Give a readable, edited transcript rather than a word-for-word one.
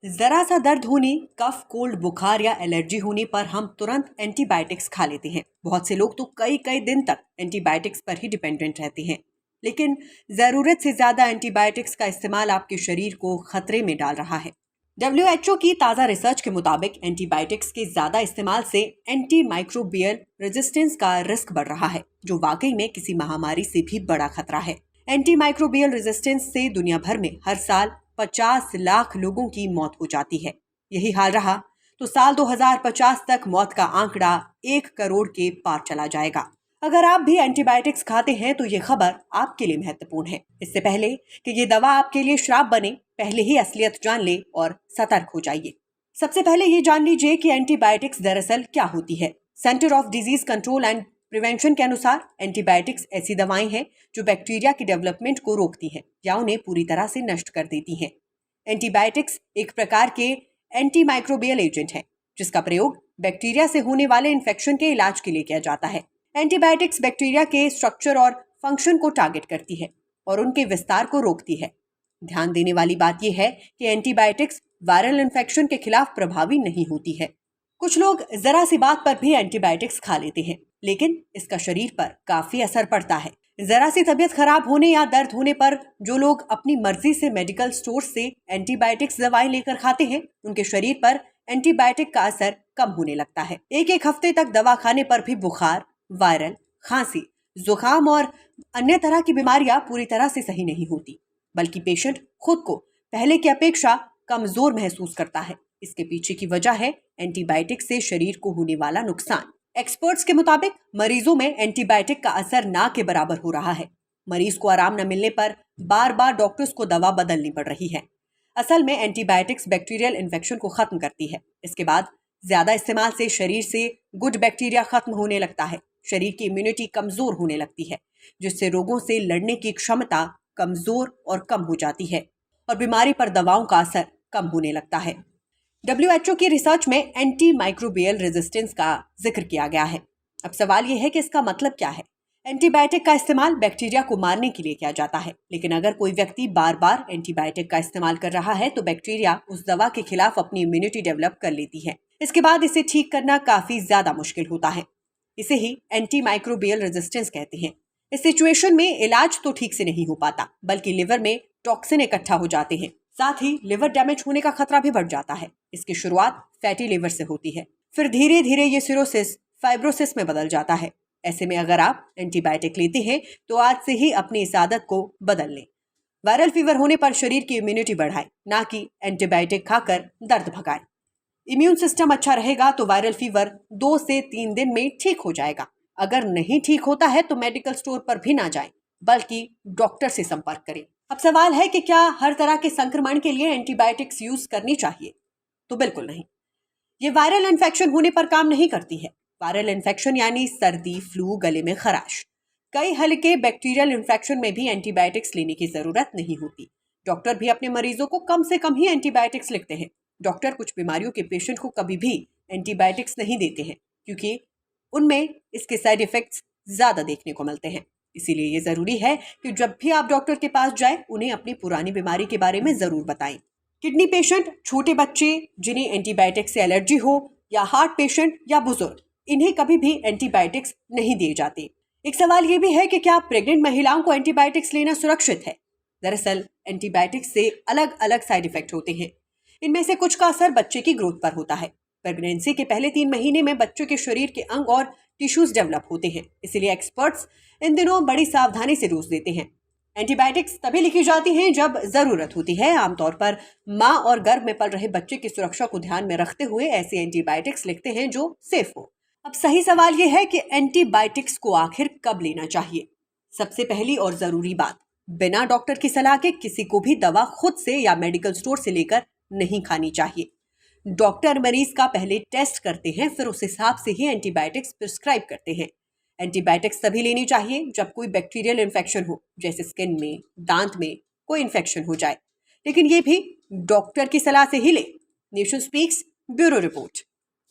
जरा सा दर्द होने, कफ, कोल्ड, बुखार या एलर्जी होने पर हम तुरंत एंटीबायोटिक्स खा लेते हैं। बहुत से लोग तो कई कई दिन तक एंटीबायोटिक्स पर ही डिपेंडेंट रहते हैं। लेकिन ज़रूरत से ज़्यादा एंटीबायोटिक्स का इस्तेमाल आपके शरीर को खतरे में डाल रहा है। WHO की ताज़ा रिसर्च के मुताबिक एंटीबायोटिक्स के ज़्यादा इस्तेमाल से एंटी माइक्रोबियल रेजिस्टेंस का रिस्क बढ़ रहा है, जो वाकई में किसी महामारी से भी बड़ा खतरा है। एंटी माइक्रोबियल रेजिस्टेंस से दुनिया भर में हर साल 50 लाख लोगों की मौत हो जाती है। यही हाल रहा तो साल 2050 तक मौत का आंकड़ा 1 करोड़ के पार चला जाएगा। अगर आप भी एंटीबायोटिक्स खाते हैं तो ये खबर आपके लिए महत्वपूर्ण है। इससे पहले कि ये दवा आपके लिए श्राप बने, पहले ही असलियत जान ले और सतर्क हो जाइए। सबसे पहले ये जान लीजिए कि एंटीबायोटिक्स दरअसल क्या होती है। Centre of disease control and prevention के अनुसार एंटीबायोटिक्स ऐसी दवाएं हैं जो बैक्टीरिया की डेवलपमेंट को रोकती हैं या उन्हें पूरी तरह से नष्ट कर देती हैं। एंटीबायोटिक्स एक प्रकार के एंटी माइक्रोबियल एजेंट है, जिसका प्रयोग बैक्टीरिया से होने वाले इन्फेक्शन के इलाज के लिए किया जाता है। एंटीबायोटिक्स बैक्टीरिया के स्ट्रक्चर और फंक्शन को टारगेट करती है और उनके विस्तार को रोकती है। ध्यान देने वाली बात यह है कि एंटीबायोटिक्स वायरल इन्फेक्शन के खिलाफ प्रभावी नहीं होती है। कुछ लोग जरा सी बात पर भी एंटीबायोटिक्स खा लेते हैं, लेकिन इसका शरीर पर काफी असर पड़ता है। जरा सी तबीयत खराब होने या दर्द होने पर जो लोग अपनी मर्जी से मेडिकल स्टोर से एंटीबायोटिक्स दवाएं लेकर खाते हैं, उनके शरीर पर एंटीबायोटिक का असर कम होने लगता है। एक हफ्ते तक दवा खाने पर भी बुखार, वायरल, खांसी, जुकाम और अन्य तरह की बीमारियां पूरी तरह से सही नहीं होती, बल्कि पेशेंट खुद को पहले की अपेक्षा कमजोर महसूस करता है। इसके पीछे की वजह है एंटीबायोटिक से शरीर को होने वाला नुकसान। एक्सपर्ट्स के मुताबिक मरीजों में एंटीबायोटिक का असर ना के बराबर हो रहा है। मरीज को आराम न मिलने पर बार बार डॉक्टर्स को दवा बदलनी पड़ रही है। असल में एंटीबायोटिक्स बैक्टीरियल इन्फेक्शन को खत्म करती है। इसके बाद ज्यादा इस्तेमाल से शरीर से गुड बैक्टीरिया खत्म होने लगता है। शरीर की इम्यूनिटी कमजोर होने लगती है, जिससे रोगों से लड़ने की क्षमता कमजोर और कम हो जाती है और बीमारी पर दवाओं का असर कम होने लगता है। WHO की रिसर्च में एंटी माइक्रोबियल रेजिस्टेंस का जिक्र किया गया है। अब सवाल यह है कि इसका मतलब क्या है। एंटीबायोटिक का इस्तेमाल बैक्टीरिया को मारने के लिए किया जाता है, लेकिन अगर कोई व्यक्ति बार बार एंटीबायोटिक का इस्तेमाल कर रहा है तो बैक्टीरिया उस दवा के खिलाफ अपनी इम्यूनिटी डेवलप कर लेती है। इसके बाद इसे ठीक करना काफी ज्यादा मुश्किल होता है। इसे ही एंटी माइक्रोबियल रेजिस्टेंस कहते हैं। इस सिचुएशन में इलाज तो ठीक से नहीं हो पाता, बल्कि लिवर में टॉक्सिन इकट्ठा हो जाते हैं। साथ ही लिवर डैमेज होने का खतरा भी बढ़ जाता है। इसकी शुरुआत फैटी लिवर से होती है, फिर धीरे धीरे ये सिरोसिस, फाइब्रोसिस में बदल जाता है। ऐसे में अगर आप एंटीबायोटिक लेते हैं तो आज से ही अपनी इस आदत को बदल लें। वायरल फीवर होने पर शरीर की इम्यूनिटी बढ़ाएं, ना कि एंटीबायोटिक खाकर दर्द भगाएं। इम्यून सिस्टम अच्छा रहेगा तो वायरल फीवर 2 से 3 दिन में ठीक हो जाएगा। अगर नहीं ठीक होता है तो मेडिकल स्टोर पर भी ना जाएं, बल्कि डॉक्टर से संपर्क करें। अब सवाल है कि क्या हर तरह के संक्रमण के लिए एंटीबायोटिक्स यूज करनी चाहिए? तो बिल्कुल नहीं। ये वायरल इन्फेक्शन होने पर काम नहीं करती है। वायरल इन्फेक्शन यानी सर्दी, फ्लू, गले में खराश, कई हल्के बैक्टीरियल इन्फेक्शन में भी एंटीबायोटिक्स लेने की जरूरत नहीं होती। डॉक्टर भी अपने मरीजों को कम से कम ही एंटीबायोटिक्स लिखते हैं। डॉक्टर कुछ बीमारियों के पेशेंट को कभी भी एंटीबायोटिक्स नहीं देते हैं, क्योंकि उनमें इसके साइड इफेक्ट्स ज्यादा देखने को मिलते हैं। इसीलिए ये जरूरी है कि जब भी आप डॉक्टर के पास जाएं, उन्हें अपनी पुरानी बीमारी के बारे में जरूर बताएं। किडनी पेशेंट, छोटे बच्चे जिन्हें एंटीबायोटिक से एलर्जी हो, या हार्ट पेशेंट या बुजुर्ग, इन्हें कभी भी एंटीबायोटिक्स नहीं दिए जाते। एक सवाल ये भी है कि क्या प्रेग्नेंट महिलाओं को एंटीबायोटिक्स लेना सुरक्षित है? दरअसल एंटीबायोटिक्स से अलग अलग साइड इफेक्ट होते हैं। इनमें से कुछ का असर बच्चे की ग्रोथ पर होता है। प्रेगनेंसी के पहले 3 महीने में बच्चों के शरीर के अंग और टिश्यूज डेवलप होते हैं। इसीलिए एक्सपर्ट्स इन दिनों बड़ी सावधानी से डोज देते हैं। एंटीबायोटिक्स तभी लिखी जाती हैं जब जरूरत होती है। आमतौर पर माँ और गर्भ में पल रहे बच्चे की सुरक्षा को ध्यान में रखते हुए ऐसे एंटीबायोटिक्स लिखते हैं जो सेफ हो। अब सही सवाल यह है कि एंटीबायोटिक्स को आखिर कब लेना चाहिए। सबसे पहली और जरूरी बात, बिना डॉक्टर की सलाह के किसी को भी दवा खुद से या मेडिकल स्टोर से लेकर नहीं खानी चाहिए। डॉक्टर मरीज का पहले टेस्ट करते हैं, फिर उस हिसाब से ही एंटीबायोटिक्स प्रिस्क्राइब करते हैं। एंटीबायोटिक्स तभी लेनी चाहिए जब कोई बैक्टीरियल इन्फेक्शन हो, जैसे स्किन में, दांत में कोई इन्फेक्शन हो जाए, लेकिन ये भी डॉक्टर की सलाह से ही ले। Nation speaks, bureau report.